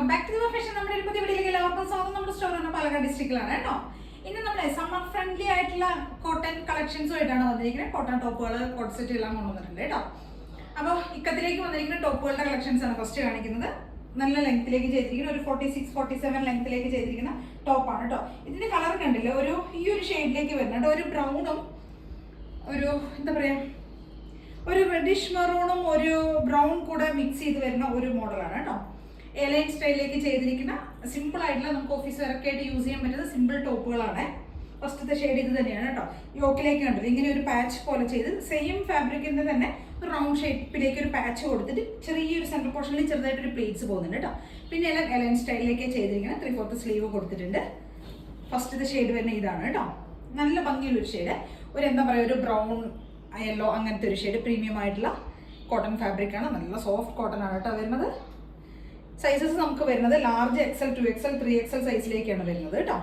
Welcome back to the fashion. നമ്മുടെ ഒരു പുതിയ വീഡിയോയിലേക്ക് എല്ലാവർക്കും സ്വാഗതം. നമ്മുടെ സ്റ്റോർ ആണ് പാലക്കാട് ഡിസ്ട്രിക്റ്റിലാണ് കേട്ടോ. ഇന്ന് നമ്മൾ സമ്മർ ഫ്രണ്ട്ലി ആയിട്ടുള്ള കോട്ടൺ കളക്ഷൻസുമായിട്ടാണ് വന്നിരിക്കുന്നത്. കോട്ടൺ ടോപ്പുകൾ, കോട്ട് സെറ്റ് എല്ലാം കൊണ്ടുവന്നിട്ടുണ്ട് കേട്ടോ. അപ്പോൾ ഇക്കത്തിലേക്ക് വന്നിരിക്കുന്ന ടോപ്പുകളുടെ കളക്ഷൻസ് ആണ് ഫസ്റ്റ് കാണിക്കുന്നത്. നല്ല ലെങ്ത്തിലേക്ക് ചെയ്തിരിക്കുന്ന ഒരു 46-47 ലെങ്ത്തിലേക്ക് ചെയ്തിരിക്കുന്ന ടോപ്പാണ് കേട്ടോ. ഇതിന്റെ കളർ കണ്ടില്ലേ, ഈ ഒരു ഷെയ്ഡിലേക്ക് വരുന്നുണ്ട്. ഒരു ബ്രൗണും ഒരു എന്താ പറയാ, ഒരു റെഡിഷ് മെറൂണും ഒരു ബ്രൗൺ കൂടെ മിക്സ് ചെയ്ത് വരുന്ന ഒരു മോഡലാണ് കേട്ടോ. എലൈൻ സ്റ്റൈലിലേക്ക് ചെയ്തിരിക്കുന്ന സിമ്പിൾ ആയിട്ടുള്ള നമുക്ക് ഓഫീസ് വർക്ക് ആയിട്ട് യൂസ് ചെയ്യാൻ പറ്റുന്ന സിമ്പിൾ ടോപ്പുകളാണ്. ഫസ്റ്റത്തെ ഷെയ്ഡ് ഇത് തന്നെയാണ് കേട്ടോ. യോക്കിലേക്ക് കണ്ടത് ഇങ്ങനെ ഒരു പാച്ച് പോലെ ചെയ്ത് സെയിം ഫാബ്രിക്കിന്റെ തന്നെ ഒരു റൗണ്ട് ഷേപ്പിലേക്ക് ഒരു പാച്ച് കൊടുത്തിട്ട് ചെറിയൊരു സെൻട്രൽ പോർഷനിൽ ചെറുതായിട്ടൊരു പ്ലേറ്റ്സ് പോകുന്നുണ്ട് കേട്ടോ. പിന്നെ എല്ലാം എലൈൻ സ്റ്റൈലിലേക്ക് ചെയ്തിരിക്കുന്ന 3/4 സ്ലീവ് കൊടുത്തിട്ടുണ്ട്. ഫസ്റ്റത്തെ ഷെയ്ഡ് വരുന്ന ഇതാണ് കേട്ടോ. നല്ല ഭംഗിയുള്ളൊരു ഷെയ്ഡ്. ഒരു എന്താ പറയുക, ഒരു ബ്രൗൺ യെല്ലോ അങ്ങനത്തെ ഒരു ഷെയ്ഡ്. പ്രീമിയം ആയിട്ടുള്ള കോട്ടൺ ഫാബ്രിക് ആണ്. നല്ല സോഫ്റ്റ് കോട്ടൺ ആണ് കേട്ടോ വരുന്നത്. സൈസസ് നമുക്ക് വരുന്നത് ലാർജ് XL, 2XL, 3XL സൈസിലേക്കാണ് വരുന്നത് കേട്ടോ.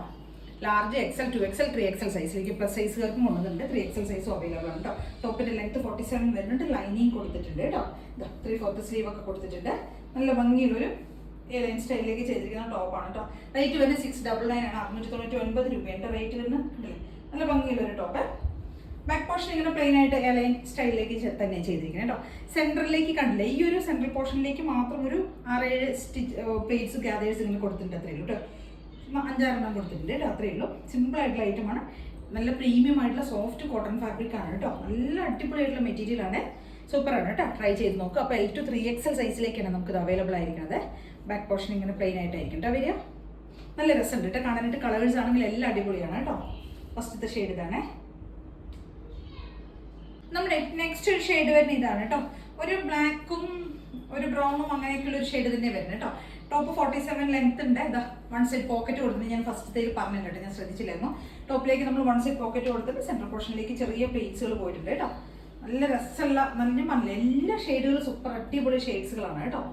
ലാർജ് XL, 2XL, 3XL സൈസിലേക്ക് പ്ലസ് സൈസുകാർക്കും കൊണ്ടുവന്നിട്ടുണ്ട്. 3XL സൈസും അവൈലബിൾ ആണ് കേട്ടോ. ടോപ്പിന്റെ ലെങ്ത് 47 വരുന്നുണ്ട്. ലൈനിങ് കൊടുത്തിട്ടുണ്ട് കേട്ടോ. 3/4 സ്ലീവ് ഒക്കെ കൊടുത്തിട്ടുണ്ട്. നല്ല ഭംഗിയുള്ളൊരു എലൈൻ സ്റ്റൈലിലേക്ക് ചെയ്തിരിക്കുന്ന ടോപ്പാണ് കേട്ടോ. റേറ്റ് വരുന്നത് 699 ആണ്. 699 രൂപയുടെ റേറ്റ് വരുന്നത്. നല്ല ഭംഗിയുള്ളൊരു ടോപ്പ്. ബാക്ക് പോർഷൻ ഇങ്ങനെ പ്ലെയിൻ ആയിട്ട് എലൈൻ സ്റ്റൈലിലേക്ക് തന്നെ ചെയ്തിരിക്കുന്നത് കേട്ടോ. സെൻറ്ററിലേക്ക് കണ്ടില്ലേ, ഈ ഒരു സെൻട്രൽ പോർഷനിലേക്ക് മാത്രം ഒരു 6-7 സ്റ്റിച്ച് പ്ലേറ്റ്സ് ഗ്യാദേഴ്സ് ഇങ്ങനെ കൊടുത്തിട്ടുണ്ട്. അത്രയേ ഉള്ളൂ കേട്ടോ. 5-6 കൊടുത്തിട്ടുണ്ട് കേട്ടോ. അത്രയേ ഉള്ളൂ. സിമ്പിൾ ആയിട്ടുള്ള ഐറ്റമാണ്. നല്ല പ്രീമിയം ആയിട്ടുള്ള സോഫ്റ്റ് കോട്ടൺ ഫാബ്രിക് ആണ് കേട്ടോ. നല്ല അടിപൊളിയായിട്ടുള്ള മെറ്റീരിയൽ ആണ്. സൂപ്പറാണ് കേട്ടോ. ട്രൈ ചെയ്ത് നോക്കുക. അപ്പോൾ L to 3XL സൈസിലേക്കാണ് നമുക്കിത് അവൈലബിൾ ആയിരിക്കുന്നത്. ബാക്ക് പോർഷൻ ഇങ്ങനെ പ്ലെയിൻ ആയിട്ടായിരിക്കും കേട്ടോ വരിക. നല്ല രസമുണ്ട് കേട്ടോ കാണാനായിട്ട്. കളേഴ്സ് ആണെങ്കിൽ എല്ലാം അടിപൊളിയാണ് കേട്ടോ. ഫസ്റ്റത്തെ ഷെയ്ഡ് ഇതാണ്. നമ്മുടെ നെക്സ്റ്റ് ഒരു ഷെയ്ഡ് വരുന്ന ഇതാണ് കേട്ടോ. ഒരു ബ്ലാക്കും ഒരു ബ്രൗണും അങ്ങനെയൊക്കെയുള്ള ഒരു ഷെയ്ഡ് തന്നെ വരുന്നത് കേട്ടോ. ടോപ്പ് 47 ലെങ്ത് ഉണ്ട്. ഇതാ 1 സൈഡ് പോക്കറ്റ് കൊടുത്തിട്ട് ഞാൻ ഫസ്റ്റത്തേൽ പറഞ്ഞു കേട്ടോ, ഞാൻ ശ്രദ്ധിച്ചില്ലായിരുന്നു. ടോപ്പിലേക്ക് നമ്മൾ 1 സൈഡ് പോക്കറ്റ് കൊടുത്തിട്ട് സെൻട്രൽ പോർഷനിലേക്ക് ചെറിയ പ്ലേറ്റ്സുകൾ പോയിട്ടുണ്ട് കേട്ടോ. നല്ല രസമുള്ള നല്ല എല്ലാ ഷെയ്ഡുകളും സൂപ്പർ അടിപൊളി ഷെയ്ഡ്സുകളാണ് കേട്ടോ.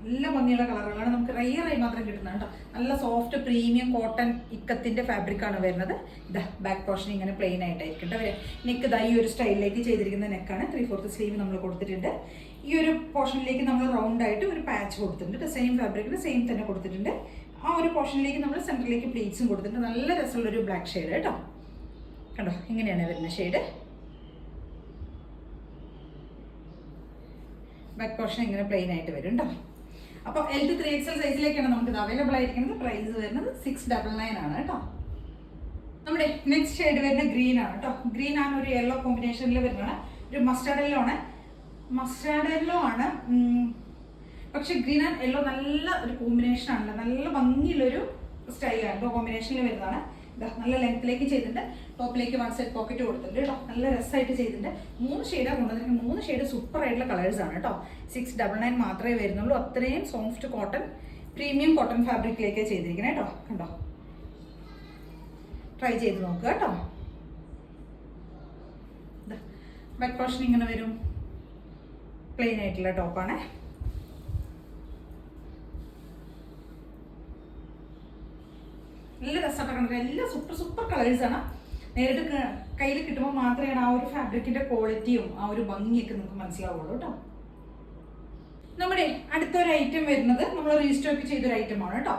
നല്ല ഭംഗിയുള്ള കളറുകളാണ്. നമുക്ക് റയറായി മാത്രം കിട്ടുന്നത് കേട്ടോ. നല്ല സോഫ്റ്റ് പ്രീമിയം കോട്ടൺ ഇക്കത്തിന്റെ ഫാബ്രിക് ആണ് വരുന്നത്. ഇതാ ബാക്ക് പോർഷൻ ഇങ്ങനെ പ്ലെയിൻ ആയിട്ടായിരിക്കും കേട്ടോ. നെക്ക് ഇതാ ഈ ഒരു സ്റ്റൈലിലേക്ക് ചെയ്തിരിക്കുന്ന നെക്കാണ്. 3/4 സ്ലീവ് നമ്മൾ കൊടുത്തിട്ടുണ്ട്. ഈ ഒരു പോർഷനിലേക്ക് നമ്മൾ റൗണ്ട് ആയിട്ട് ഒരു പാച്ച് കൊടുത്തിട്ടുണ്ട്. സെയിം ഫാബ്രിക്കിന് സെയിം തന്നെ കൊടുത്തിട്ടുണ്ട്. ആ ഒരു പോർഷനിലേക്ക് നമ്മൾ സെൻറ്ററിലേക്ക് പ്ലേറ്റ്സും കൊടുത്തിട്ടുണ്ട്. നല്ല രസമുള്ളൊരു ബ്ലാക്ക് ഷെയ്ഡ് കേട്ടോ. കണ്ടോ, ഇങ്ങനെയാണ് വരുന്ന ഷെയ്ഡ്. ബാക്ക് പോർഷൻ ഇങ്ങനെ പ്ലെയിൻ ആയിട്ട് വരും കേട്ടോ. അപ്പോൾ L to 3XL സൈസിലേക്കാണ് നമുക്ക് ഇത് അവൈലബിൾ ആയിരിക്കുന്നത്. പ്രൈസ് വരുന്നത് 699 ആണ് കേട്ടോ. നമ്മുടെ നെക്സ്റ്റ് ഷെയ്ഡ് വരുന്ന ഗ്രീൻ ആണ് കേട്ടോ. ഗ്രീൻ ആണ് ഒരു യെല്ലോ കോമ്പിനേഷനിൽ വരുന്നതാണ്. ഒരു മസ്റ്റാർഡ് യെല്ലോ ആണ്. പക്ഷെ ഗ്രീൻ ആൻഡ് യെല്ലോ നല്ല ഒരു കോമ്പിനേഷൻ ആണല്ലോ. നല്ല ഭംഗിയുള്ളൊരു സ്റ്റൈലാണ്. കോമ്പിനേഷനിൽ വരുന്നതാണ്. നല്ല ലെങ്ത്തിലേക്ക് ചെയ്തിട്ടുണ്ട്. ടോപ്പിലേക്ക് 1 സൈഡ് പോക്കറ്റ് കൊടുത്തിട്ടുണ്ട് കേട്ടോ. നല്ല രസമായിട്ട് ചെയ്തിട്ടുണ്ട്. 3 ഷെയ്ഡാണ് കൊണ്ടുവന്നിരിക്കുന്നത്. 3 ഷെയ്ഡ് സൂപ്പർ ആയിട്ടുള്ള കളേഴ്സ് ആണ് കേട്ടോ. 699 മാത്രമേ വരുന്നുള്ളൂ. അത്രയും സോഫ്റ്റ് കോട്ടൺ പ്രീമിയം കോട്ടൺ ഫാബ്രിക്കിലേക്ക് ചെയ്തിരിക്കുന്നത് കേട്ടോ. കണ്ടോ, ട്രൈ ചെയ്ത് നോക്കുക കേട്ടോ. ബാക്ക് പോർഷൻ ഇങ്ങനെ വരും. പ്ലെയിൻ ആയിട്ടുള്ള ടോപ്പാണ്. നല്ല രസമായിട്ട് കണ്ടത്. എല്ലാം സൂപ്പർ കളേഴ്സാണ്. നേരിട്ട് കയ്യിൽ കിട്ടുമ്പോൾ മാത്രമേ ആ ഒരു ഫാബ്രിക്കിന്റെ ക്വാളിറ്റിയും ആ ഒരു ഭംഗിയൊക്കെ നമുക്ക് മനസ്സിലാവുള്ളൂ കേട്ടോ. നമ്മുടെ അടുത്തൊരു ഐറ്റം വരുന്നത് നമ്മൾ റീസ്റ്റോക്ക് ചെയ്തൊരു ഐറ്റമാണ് കേട്ടോ.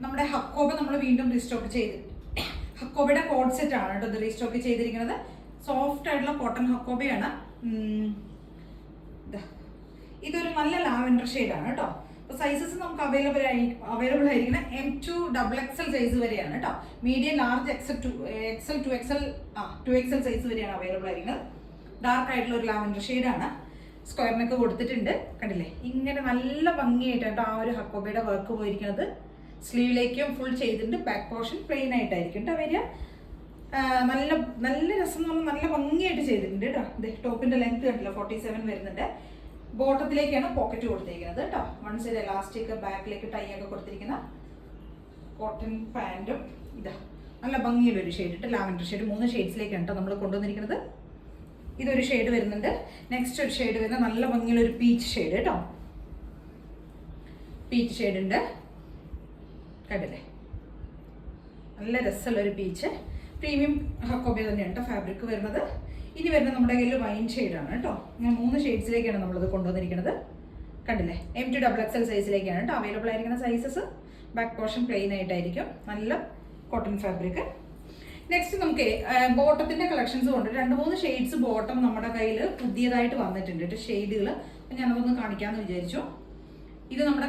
നമ്മുടെ ഹക്കോബ നമ്മൾ വീണ്ടും റീസ്റ്റോക്ക് ചെയ്ത്, ഹക്കോബയുടെ കോഡ് സെറ്റ് ആണ് കേട്ടോ ഇത് റീസ്റ്റോക്ക് ചെയ്തിരിക്കുന്നത്. സോഫ്റ്റ് ആയിട്ടുള്ള കോട്ടൺ ഹക്കോബയാണ്. ഇതൊരു നല്ല ലാവൻഡർ ഷെയ്ഡാണ് കേട്ടോ. അപ്പോൾ സൈസസ് നമുക്ക് അവൈലബിൾ ആയിരിക്കുന്ന M2 XXL സൈസ് വരെയാണ് കേട്ടോ. Medium large XL, 2XL size വരെയാണ് അവൈലബിൾ ആയിരിക്കുന്നത്. ഡാർക്ക് ആയിട്ടുള്ള ഒരു ലാവൻഡർ ഷെയ്ഡാണ്. സ്ക്വയർ നെക്ക് കൊടുത്തിട്ടുണ്ട്. കണ്ടില്ലേ, ഇങ്ങനെ നല്ല ഭംഗിയായിട്ട് കേട്ടോ ആ ഒരു ഹക്കോബയുടെ വർക്ക് പോയിരിക്കുന്നത്. സ്ലീവിലേക്കും ഫുൾ ചെയ്തിട്ടുണ്ട്. ബാക്ക് പോർഷൻ പ്ലെയിൻ ആയിട്ടായിരിക്കും കേട്ടോ വരിക. നല്ല രസം എന്ന് പറഞ്ഞാൽ നല്ല ഭംഗിയായിട്ട് ചെയ്തിട്ടുണ്ട് കേട്ടോ. ടോപ്പിന്റെ ലെങ്ത് കണ്ടില്ല 47 വരുന്നുണ്ട്. ബോട്ടത്തിലേക്കാണ് പോക്കറ്റ് കൊടുത്തിരിക്കുന്നത് കേട്ടോ. 1 സൈഡ് എലാസ്റ്റിക്, ബാക്കിലേക്ക് ടൈ ഒക്കെ കൊടുത്തിരിക്കുന്ന കോട്ടൺ പാൻറ്റും. ഇതാ നല്ല ഭംഗിയുള്ളൊരു ഷെയ്ഡ് ഇട്ട് ലാവൻഡർ ഷെയ്ഡ്. 3 ഷെയ്ഡ്സിലേക്കാണ് കേട്ടോ നമ്മൾ കൊണ്ടുവന്നിരിക്കുന്നത്. ഇതൊരു ഷെയ്ഡ് വരുന്നുണ്ട്. നെക്സ്റ്റ് ഒരു ഷെയ്ഡ് വരുന്നത് നല്ല ഭംഗിയുള്ളൊരു പീച്ച് ഷെയ്ഡ് കേട്ടോ. പീച്ച് ഷെയ്ഡ് ഉണ്ട് കണ്ടില്ലേ, നല്ല രസമുള്ളൊരു പീച്ച്. പ്രീമിയം ഹക്കോബ തന്നെയാണ് കേട്ടോ ഫാബ്രിക് വരുന്നത്. ഇനി വരുന്നത് നമ്മുടെ കയ്യിൽ വൈൻ ഷെയ്ഡാണ് കേട്ടോ. ഞാൻ 3 ഷെയ്ഡ്സിലേക്കാണ് നമ്മളത് കൊണ്ടുവന്നിരിക്കുന്നത്. കണ്ടില്ലേ, M to XXL സൈസിലേക്കാണ് കേട്ടോ അവൈലബിൾ ആയിരിക്കുന്ന സൈസസ്. ബാക്ക് പോർഷൻ പ്ലെയിൻ ആയിട്ടായിരിക്കും, നല്ല കോട്ടൺ ഫാബ്രിക്. നെക്സ്റ്റ് നമുക്ക് ബോട്ടത്തിന്റെ കളക്ഷൻസ് കൊണ്ട് 2-3 ഷെയ്ഡ്സ് ബോട്ടം നമ്മുടെ കയ്യിൽ പുതിയതായിട്ട് വന്നിട്ടുണ്ട് ഷെയ്ഡുകൾ. ഞാനതൊന്ന് കാണിക്കാമെന്ന് വിചാരിച്ചു. ഇത് നമ്മുടെ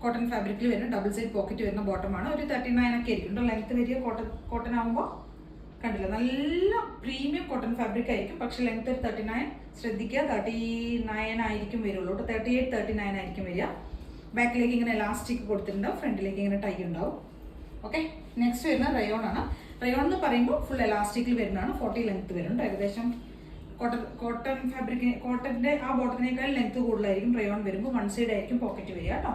കോട്ടൺ ഫാബ്രിക്കിൽ വരുന്ന ഡബിൾ സൈഡ് പോക്കറ്റ് വരുന്ന ബോട്ടമാണ്. ഒരു 39 ഒക്കെ ആയിരിക്കും ലെങ്ത് വരിക. കോട്ടൺ ആകുമ്പോൾ കണ്ടില്ല, നല്ല പ്രീമിയം കോട്ടൺ ഫാബ്രിക് ആയിരിക്കും. പക്ഷെ ലെങ്ത് ഒരു 39, ശ്രദ്ധിക്കുക 39 ആയിരിക്കും വരുള്ളൂ. 38, 39 ആയിരിക്കും വരിക. ബാക്കിലേക്ക് ഇങ്ങനെ എലാസ്റ്റിക് കൊടുത്തിട്ടുണ്ടാവും, ഫ്രണ്ടിലേക്ക് ഇങ്ങനെ ടൈ ഉണ്ടാവും. ഓക്കെ, നെക്സ്റ്റ് വരുന്ന റയോൺ ആണ്. റയോൺ എന്ന് പറയുമ്പോൾ ഫുൾ എലാസ്റ്റിക്കിൽ വരുന്നതാണ്. 40 ലെങ്ത് വരുന്നുണ്ട്. ഏകദേശം കോട്ടൺ ഫാബ്രിക്, കോട്ടന്റെ ആ ബോട്ടത്തിനേക്കാൾ ലെങ്ത് കൂടുതലായിരിക്കും. റയോൺ വരുമ്പോൾ 1 സൈഡ് ആയിരിക്കും പോക്കറ്റ് വരിക കേട്ടോ.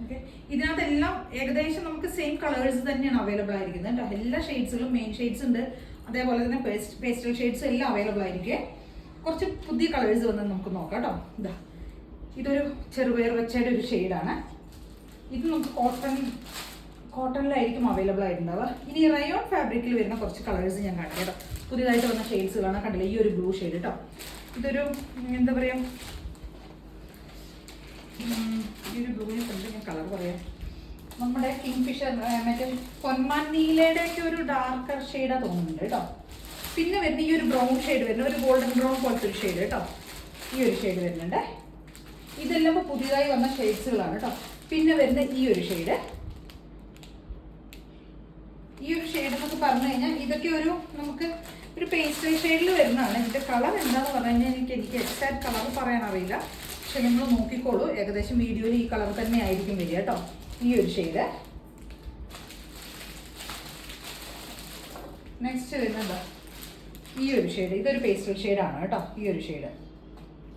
ഓക്കെ, ഇതിനകത്തെല്ലാം ഏകദേശം നമുക്ക് സെയിം കളേഴ്സ് തന്നെയാണ് അവൈലബിൾ ആയിരിക്കുന്നത് കേട്ടോ. എല്ലാ ഷെയ്ഡ്സുകളും മെയിൻ ഷെയ്ഡ്സ് ഉണ്ട്, അതേപോലെ തന്നെ പേസ്റ്റൽ ഷെയ്ഡ്സും എല്ലാം അവൈലബിൾ ആയിരിക്കും. കുറച്ച് പുതിയ കളേഴ്സ് വന്ന് നമുക്ക് നോക്കാം കേട്ടോ. ഇതൊരു ചെറുപയർ വെച്ചയുടെ ഒരു ഷെയ്ഡാണ്. ഇത് നമുക്ക് കോട്ടണിലായിരിക്കും അവൈലബിൾ ആയിട്ടുണ്ടാവുക. ഇനി റയോൺ ഫാബ്രിക്കിൽ വരുന്ന കുറച്ച് കളേഴ്സ് ഞാൻ കാണിക്കാം കേട്ടോ. പുതിയതായിട്ട് വന്ന ഷെയ്ഡ്സുകളാണ്. കണ്ടില്ല, ഈ ഒരു ബ്ലൂ ഷെയ്ഡ് കേട്ടോ. ഇതൊരു എന്താ പറയുക, ഈ ഒരു ബ്ലൂവിനെ കൊണ്ട് ഞാൻ കളർ പറയാം. നമ്മുടെ കിങ് ഫിഷർ മറ്റേ പൊന്മാൻ നീലയുടെ ഒക്കെ ഒരു ഡാർക്കർ ഷെയ്ഡാണ് തോന്നുന്നുണ്ട് കേട്ടോ. പിന്നെ വരുന്ന ഈ ഒരു ബ്രൗൺ ഷെയ്ഡ് വരുന്ന ഒരു ഗോൾഡൻ ബ്രൗൺ പോലത്തെ ഒരു ഷെയ്ഡ് കേട്ടോ. ഈ ഒരു ഷെയ്ഡ് വരുന്നുണ്ട്. ഇതെല്ലാം ഇപ്പോൾ പുതിയതായി വന്ന ഷെയ്ഡ്സുകളാണ് കേട്ടോ. പിന്നെ വരുന്ന ഈ ഒരു ഷെയ്ഡ്, ഈ ഒരു ഷെയ്ഡ് എന്നൊക്കെ പറഞ്ഞു കഴിഞ്ഞാൽ ഇതൊക്കെ ഒരു നമുക്ക് ഒരു പേസ്റ്റൽ ഷെയ്ഡിൽ വരുന്നതാണ്. ഇതിന്റെ കളർ എന്താണെന്ന് പറഞ്ഞു കഴിഞ്ഞാൽ എനിക്ക് എക്സാക്ട് കളർ പറയാൻ അറിയില്ല. പക്ഷെ നിങ്ങൾ നോക്കിക്കോളൂ, ഏകദേശം വീഡിയോയിൽ ഈ കളർ തന്നെ ആയിരിക്കും വരിക കേട്ടോ. ഈ ഒരു ഷെയ്ഡ്. നെക്സ്റ്റ് വരുന്നത് ഈ ഒരു ഷെയ്ഡ്. ഇതൊരു പേസ്റ്റൽ ഷെയ്ഡാണ് കേട്ടോ. ഈ ഒരു ഷെയ്ഡ്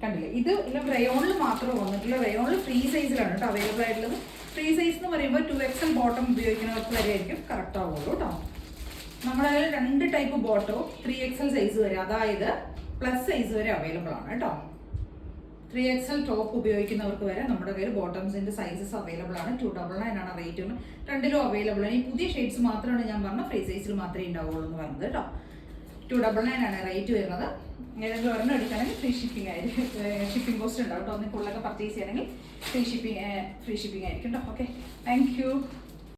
കണ്ടില്ലേ, ഇത് റയോണിൽ മാത്രമേ വന്നിട്ടുള്ളൂ. റയോണിൽ ഫ്രീ സൈസിലാണ് കേട്ടോ അവൈലബിൾ ആയിട്ടുള്ളത്. ഫ്രീ സൈസ് എന്ന് പറയുമ്പോൾ 2XL ബോട്ടം ഉപയോഗിക്കുന്നവർക്ക് വരെ ആയിരിക്കും കറക്റ്റ് ആവുള്ളൂ കേട്ടോ. നമ്മുടെ കയ്യിൽ 2 ടൈപ്പ് ബോട്ടോ 3XL സൈസ് വരെ, അതായത് പ്ലസ് സൈസ് വരെ അവൈലബിൾ ആണ് കേട്ടോ. 3XL ടോപ്പ് ഉപയോഗിക്കുന്നവർക്ക് വരെ നമ്മുടെ കയ്യിൽ ബോട്ടംസിന്റെ സൈസസ് അവൈലബിൾ ആണ്. 299 ആണ് റേറ്റ്. രണ്ടിലും അവൈലബിൾ ആണ്. ഈ പുതിയ ഷെയ്ഡ്സ് മാത്രമാണ് ഞാൻ പറഞ്ഞ ഫ്രീ സൈസിൽ മാത്രമേ ഉണ്ടാവുള്ളൂ എന്ന് പറഞ്ഞത് കേട്ടോ. 299 ആണ് റേറ്റ് വരുന്നത്. ഏതെങ്കിലും ഒരെണ്ണം എടുക്കുകയാണെങ്കിൽ ഫ്രീ ഷിപ്പിംഗ് ആയിരിക്കും, ഷിപ്പിംഗ് കോസ്റ്റ് ഉണ്ടാവും കേട്ടോ. ഒന്നിൽ കൂടുതലൊക്കെ പർച്ചേസ് ചെയ്യണമെങ്കിൽ ഫ്രീ ഷിപ്പിംഗ് ആയിരിക്കും കേട്ടോ. Okay, thank you.